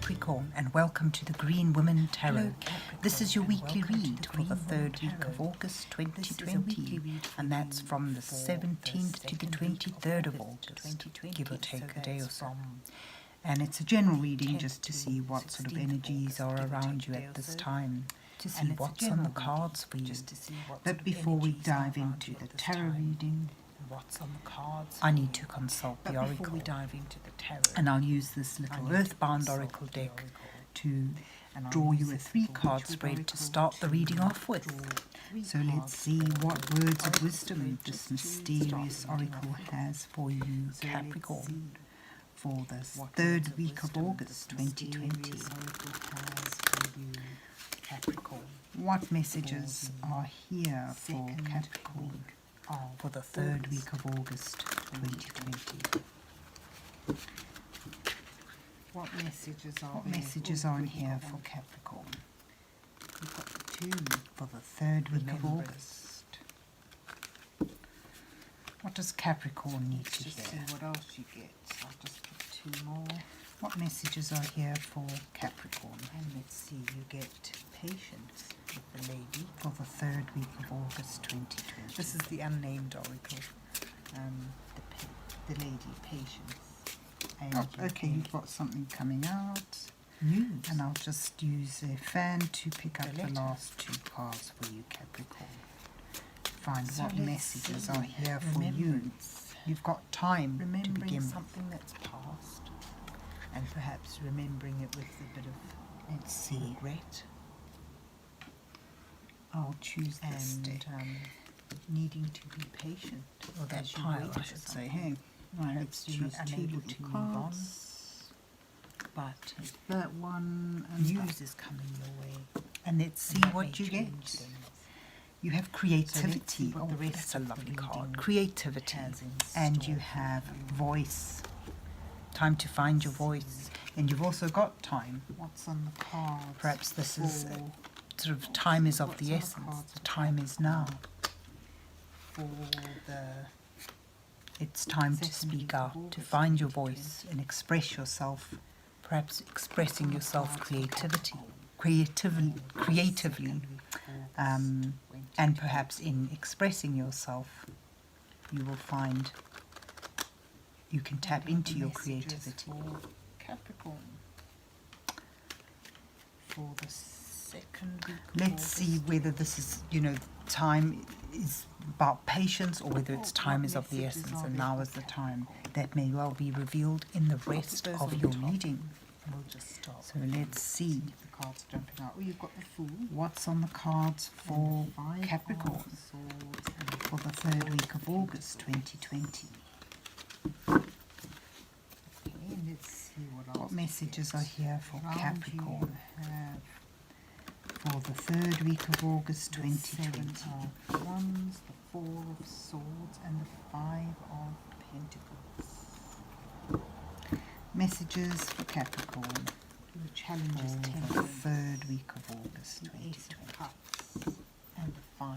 Capricorn, and welcome to the Green Women Tarot. This is your weekly read for the third week of August 2020, and that's from the 17th to the 23rd of August, give or take a day or so. And it's a general reading just to see what sort of energies are around you at this time, to see what's on the cards for you. But before we dive into the tarot reading, what's on the cards, I need to consult the oracle. Before we dive into the tarot, and I'll use this little Earthbound Oracle deck to draw you a 3-card spread to start the reading off with. So let's see what words of wisdom this mysterious oracle has for you, Capricorn, for this third week of August 2020. What messages are here for Capricorn for the third week of August 2020? What messages are in here for Capricorn? We've got the 2 for the third week of August. What does Capricorn need to hear? See what else you get. I'll just put 2 more. What messages are here for Capricorn? And let's see, you get patience with the lady for the third week of August 2020. This is the unnamed oracle. The lady, patience. And okay, you've got something coming out. News. And I'll just use a fan to pick up the last 2 cards for you, Capricorn. Find what messages are here for you. You've got time to begin with. Something that's past, and perhaps remembering it with a bit of, let's see, regret. I'll choose this deck. Needing to be patient. Or that pile, I should say. Hey, right, let's choose 2 cards. But that one, news is coming your way. And let's see what you get. You have creativity. So the rest that's a lovely card. Creativity. And you have voice. Time to find your voice. And you've also got time. What's on the card? Perhaps this is sort of time is of the essence. The time is now. It's time to speak out, to find your voice and express yourself. Perhaps expressing yourself creatively, and perhaps in expressing yourself, you will find you can tap into your creativity. Capricorn. For the second week. Let's see whether this is, time is about patience or whether it's time is of the essence and now is the time. That may well be revealed in the rest of your reading. We'll just stop. So let's see. The cards jumping out. Oh, you've got the Fool. What's on the cards for Capricorn for the third week of August 2020? Okay, let's see what messages are here for Capricorn for the third week of August 2020. The 7 of Wands, the 4 of Swords, and the 5 of Pentacles. Messages for Capricorn. The challenges for the third week of August 2020. And the 5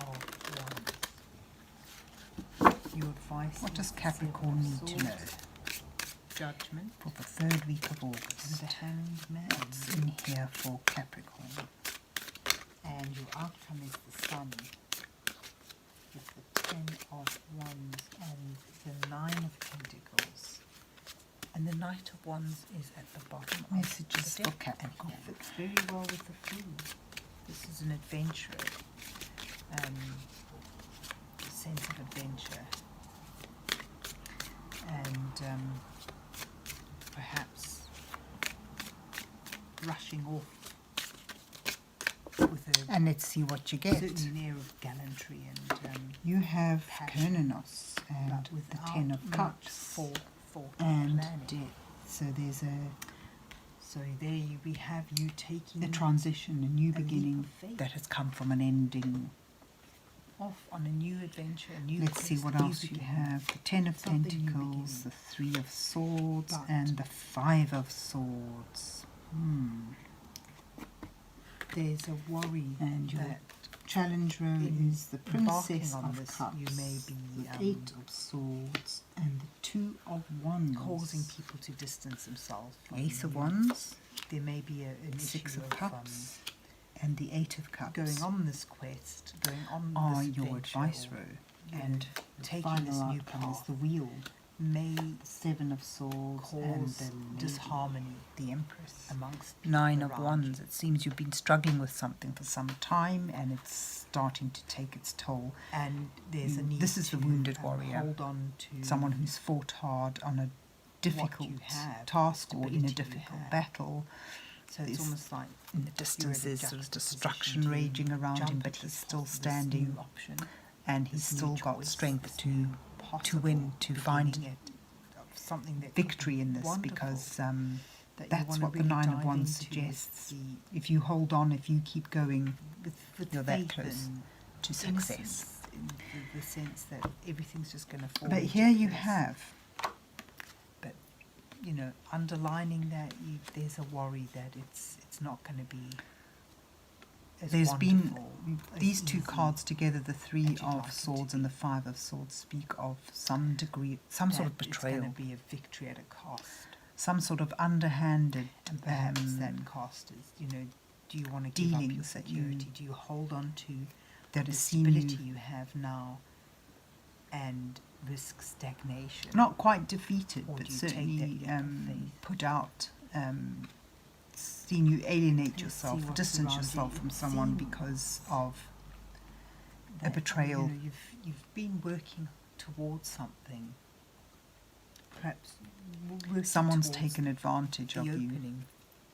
of Wands. Your advice. What does Capricorn need to know? Judgment for the third week of August. And the Hanged Man. What's in here for Capricorn? And your outcome is the Sun with the 10 of Wands and the 9 of Pentacles. And the Knight of Wands is at the bottom. Messages for Capricorn. And it fits very well with the Fool. This is an adventurer. Sense of adventure. And perhaps rushing off with a, and let's see what you get. Certain air of gallantry and you have Kerninos and with the 10 of Cups and Death. So there's we have you taking the transition, a new beginning that has come from an ending. Off on a new adventure, a new Let's see what else you have. The 10 of Pentacles, the 3 of Swords, and the 5 of Swords. There's a worry, and your challenger is the Princess of Cups, you may be the 8 of Swords, and the 2 of Wands. Causing people to distance themselves. Ace of Wands, there may be an Six issue of Cups and the Eight of Cups going on this quest, going on are this your adventure, advice or, row. and taking this new outcome is path the Wheel, may Seven of Swords, and cause the disharmony, the Empress. amongst people Nine of around Wands. It seems you've been struggling with something for some time, and it's starting to take its toll. and there's a need This is to the wounded warrior, hold on to someone who's fought hard on a difficult you have, task or in stability a you difficult have. battle. So it's There's- almost like In the distance, there's sort of juxtaposition destruction to raging around jump him, but at he's this still this standing, new option, and he's this new still got choice, strength this to new win, to possible find beginning of something that victory in this, wonderful, because that you that's wanna what the really Nine of dive Wands into suggests. the- If you hold on, if you keep going, with you're that faith close and to success. innocence, in the sense that everything's just going to fall But into here you place. have, But underlining that, there's a worry that it's not going to be as there's been wonderful, as these two easy. cards together, the Three as you'd of like it to Swords be. and the Five of Swords, speak of some degree, some sort of That betrayal, It's going to be a victory at a cost. some sort of underhanded And perhaps that cost is, do you want to give up your dealings that you- security? Do you hold on to that the has seen stability you you have now and risk stagnation? not quite defeated, Or but do you take that certainly leap of faith? put out, seen you alienate Let's yourself, see what's distance around yourself you. from someone See because of a that, betrayal. You've been working towards something. Perhaps working Someone's towards taken advantage the of you. opening,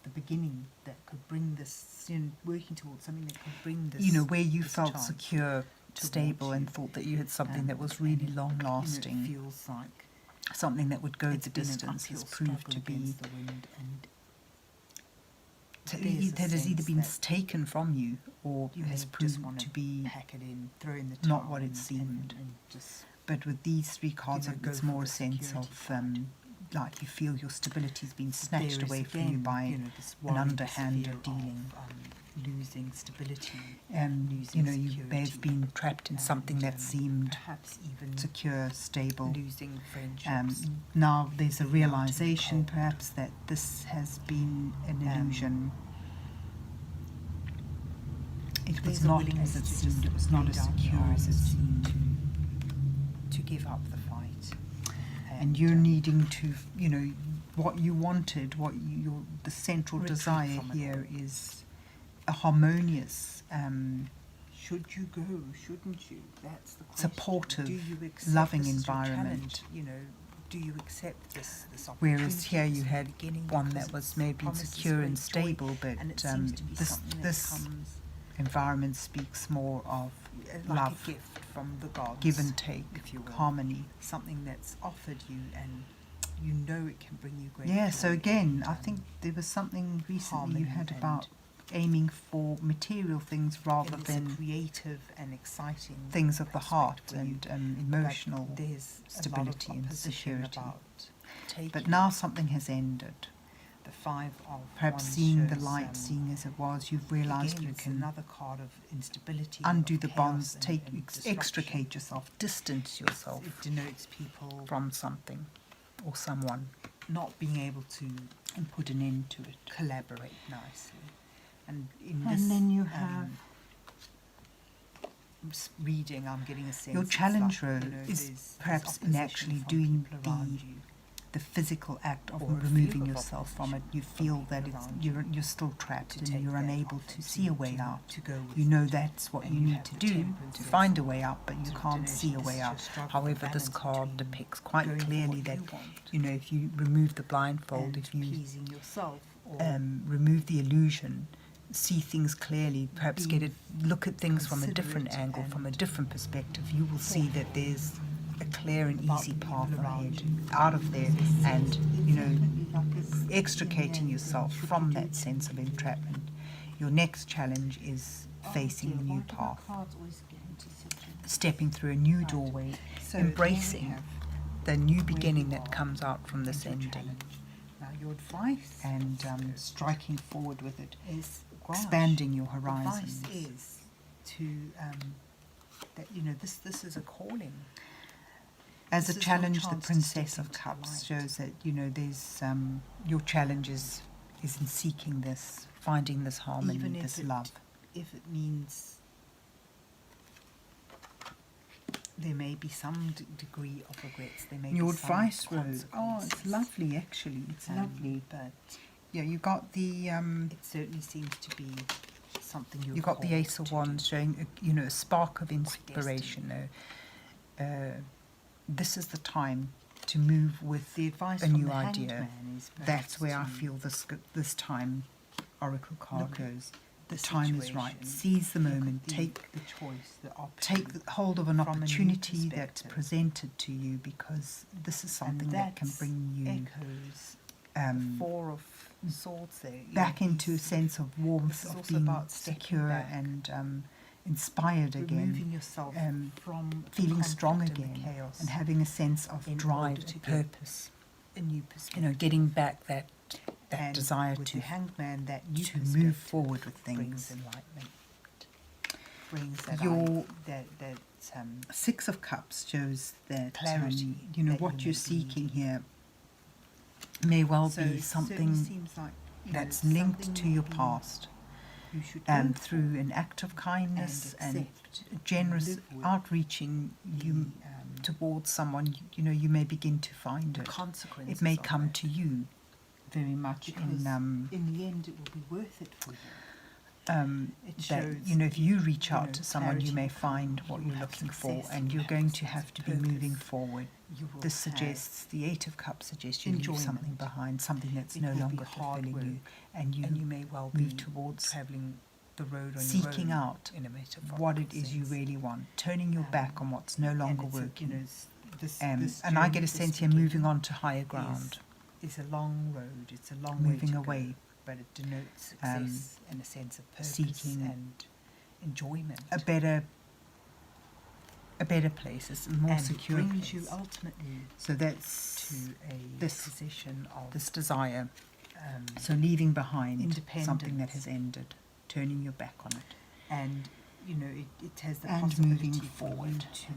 the beginning that could bring this. Working towards something that could bring this. Where you this felt chance secure, towards stable, and you. thought that you had something that was And really it, long lasting, It feels like something that would go it's the been an distance, has uphill proved to struggle be against the wind, and that there's a has either sense been that taken from you or you has may just proved want to be. pack it in, throw in the not towel what it and seemed. and just But with these three cards, go it's for more the a sense security of part. like you feel your stability's been there snatched is away from again, you by this an worry, this underhanded fear dealing. of, losing stability, You losing may have security, been trapped in something that and, seemed perhaps even secure, stable. losing friendships. Now there's a being out in the realization, cold. perhaps, that this has been an illusion. It was There's a not willingness as it to seemed. just It was not lay as down your secure as it arms seemed. to give up the fight. And you're needing to, what you wanted, the central Retreat desire from it here is a harmonious, should you go? Shouldn't you? That's the question. supportive, Do you accept loving this is your environment. challenge? Do you accept this opportunity? Whereas here you from the had beginning one because that was it's maybe promises secure and great joy, stable, but and it seems to be this something that comes environment speaks more of like love, a gift from the gods, give and take, if you will. harmony. Something that's offered you, and it can bring you great Yeah, joy. so again, I and, think there was something recently harmony you had and about aiming for material things rather and it's than a creative and exciting things of the aspect heart for you. and But emotional there's stability a lot of and opposition security. about taking But now something has ended. the Five of Perhaps Wands seeing the shows, light, seeing as it was, you've realised again, you it's can another card of instability, undo of the chaos bonds, and disruption. extricate yourself, distance yourself It denotes people from something or someone, not being able to and put an end to it. collaborate nicely. And in And this then you have reading, I'm getting a sense your it's challenge like, row is there's perhaps in opposition actually from doing people around you. the physical act of Or a removing fear of yourself from it. opposition You from feel that people it's, around you're still trapped to and take you're that unable off to and see a way out. to go with You know it. that's what And you you need have to the do Temperance to there. find a way out, but you Sort of can't denotes see a this way is out. your struggle, However, this balance card between depicts quite going for clearly what that, you want if you remove the blindfold, and if you pleasing yourself, or remove the illusion, see things clearly, perhaps being look at things from a different considerate angle, from a and different perspective, you will see that there's a clear and about easy the path people around ahead, you. out of there, and definitely like a extricating yin yourself yang. Should from you do that sense of entrapment. Your next challenge is facing the new path, stepping through a new doorway, So embracing there we have the new where beginning you that are comes out from this and your ending, challenge. Now your advice and striking forward with it, is expanding your Advice horizons. is to that this is a calling. As This a is your challenge, the chance to Princess step of into the Cups light. shows that there's your challenge is is in seeking this, finding this harmony, even this love. If it means there may be some degree of regrets, there may Your be some advice, Rose. Oh, consequences. it's lovely, actually. It's lovely. But Yeah, you got the it certainly seems to be something you got the Ace of Wands showing, a spark of inspiration. This is the time to move with the advice a from new the idea. Hanged Man is That's where I to feel this time Oracle card look at goes. the The time is right. situation, Seize the look at moment. the Take choice, the option. take hold of an from a new opportunity that's perspective. presented to you, because this is something that can bring you echoes the Four of Swords there. back into a sense of warmth, this is of also being about stepping secure back, and inspired again, removing yourself from the feeling strong conflict and again, the chaos, and having a sense of in drive order to and get purpose. a new perspective. Getting back that And desire with to the Hanged Man, that new to perspective move forward with brings things. enlightenment, brings that Your that Six of Cups shows that clarity that what you you're may be seeking needing. here may well so be it certainly something seems like, that's something linked to your maybe past, you should and go through for an act of kindness and accept generous live with outreaching the, you towards someone, you may begin to find the it. consequences It may of come that. to you very much Because in the end it will be worth it for you. It that shows if you reach out know, to someone, you clarity may will come, find what you will you're have looking for, success, and you will you're have going a to sense have of to be moving purpose. forward. You will This have suggests, the Eight of Cups suggests you leave enjoyment. something behind, something that's It no will be longer hard fulfilling you, work, and you may well move be towards travelling the road on seeking your own out in a metaphorical what it is you sense. really want, turning your back on what's no And longer it's a- working. this And I get journey, a this sense here, beginning moving on to higher ground, is a long road. It's a long moving way to away, go, but it denotes success and a sense of purpose seeking and enjoyment. a better place, a more and secure it brings place. you ultimately So that's to a this- position of this desire. um, So leaving behind independence. something that has ended, turning your back on it, and it has the and possibility moving for you forward. to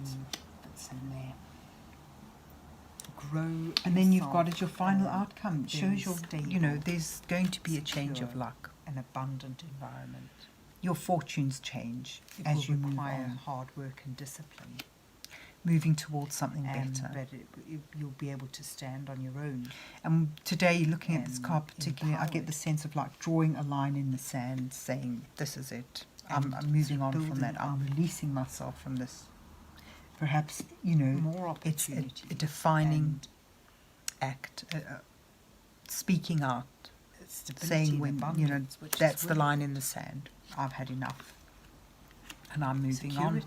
grow. And then you've got yourself, as your final um, outcome. It very shows your, stable, there's going to be a change of secure, luck. an abundant environment. Your fortunes change It as will you move require on, hard work and discipline, moving towards something better. but you'll be able to stand on your own. And today, looking at this and card particularly, I get the empowered. sense of like drawing a line in the sand, saying, "This is it. I'm And moving on from building that. I'm up releasing myself from this." Perhaps more it's opportunity. a defining act, speaking out, saying when that's the line in the sand. I've had enough, and I'm moving on.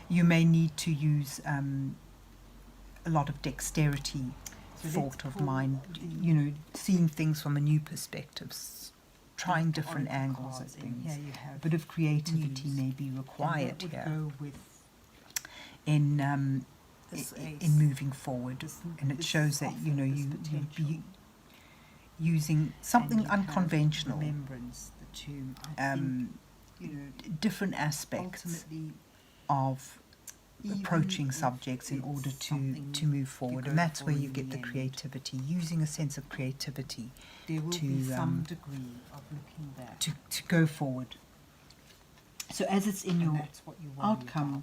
You may need to use a lot of dexterity, So thought let's of pull mind. Seeing things from a new perspective, trying different angles at things. Here you have A bit of creativity news. may be required that would here go with in this ace. in moving forward, This- and it this shows that offer, you'll this be potential. using And something you have unconventional, remembrance, the tomb. I think, different aspects ultimately of even approaching if subjects in it's order to something move forward, go and that's for where in you get the end, creativity, using a sense of creativity there will to, be some degree of looking back. to go forward. So as it's in and your that's what you worry outcome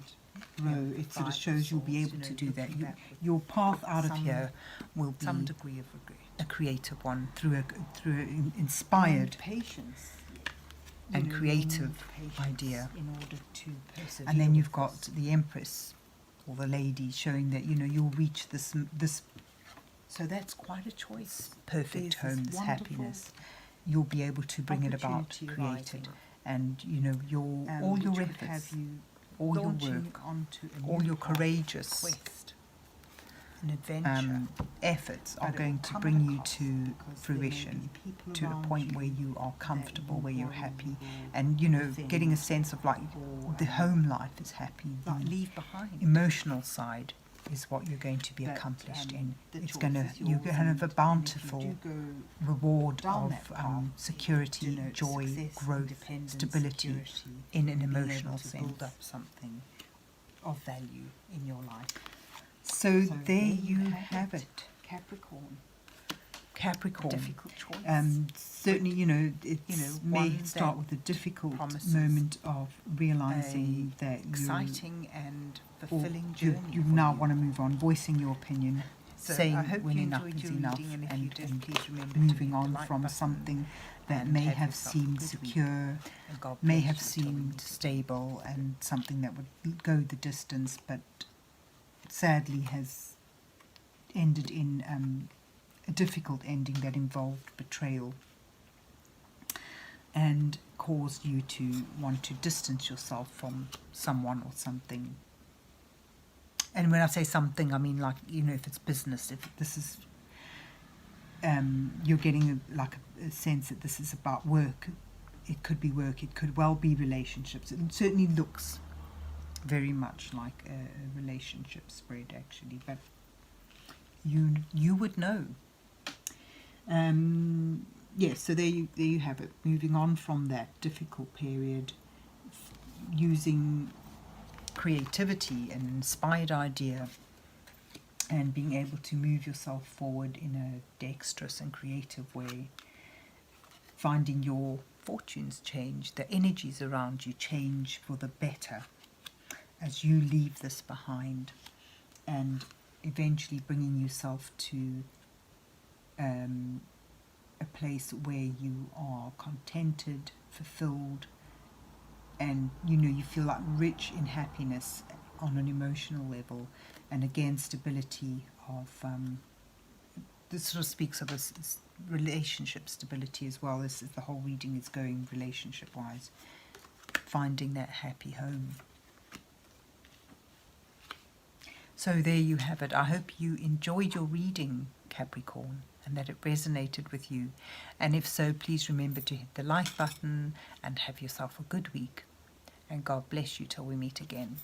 about. row, it sort of Five shows you'll be swords, able to do that. looking back with Your path out of some- here will be some degree of regret. a creative one, through an inspired And patience. and you creative need patience idea. in order to persevere. And then with you've got this. the Empress or the Lady, showing that you'll reach this So that's quite a choice. perfect There's home, this this wonderful happiness. You'll be able to bring it about, opportunity create it, arising, and all which your would efforts, have you all your launching work, onto a all new your path, courageous quest, an adventure. efforts are But it going will to come at bring a you cost, to because there may be fruition, people to a around point where you you are that comfortable, you where you're worry happy, will and getting a sense of like or, the home life is happy. like The leave behind. emotional side is what you're going to be But, accomplished the in. It's choice going to is you're yours, going to have a and if you bountiful do go reward down of that path, security, denotes joy, success, growth, independence, stability security, in an being able emotional to sense. build up something of value in your life. So So there you have it. Capricorn. Capricorn. difficult choice. Certainly, it may one start that with a difficult promises moment of realizing that exciting and fulfilling you journey. now want to move on, voicing your opinion, So saying I hope when you enough enjoyed is your enough, reading, and if you did, and please remember to moving hit the on like from button something that and may have have yourself a seemed good week. secure, And God may bless have you till we seemed meet again. stable, and something that would go the distance, but sadly has ended in a difficult ending that involved betrayal and caused you to want to distance yourself from someone or something. And when I say something, I mean, like, if it's business, if this is, you're getting a sense that this is about work. It could be work, it could well be relationships. It certainly looks very much like a relationship spread, actually, but you would know. Yes, so there you have it. Moving on from that difficult period, using creativity and inspired idea, and being able to move yourself forward in a dexterous and creative way, finding your fortunes change, the energies around you change for the better as you leave this behind, and eventually bringing yourself to a place where you are contented, fulfilled, and you feel like rich in happiness on an emotional level, and again stability of this sort of speaks of this relationship stability as well, as the whole reading is going relationship wise, finding that happy home. So there you have it. I hope you enjoyed your reading, Capricorn, and that it resonated with you. And if so, please remember to hit the like button and have yourself a good week. And God bless you till we meet again.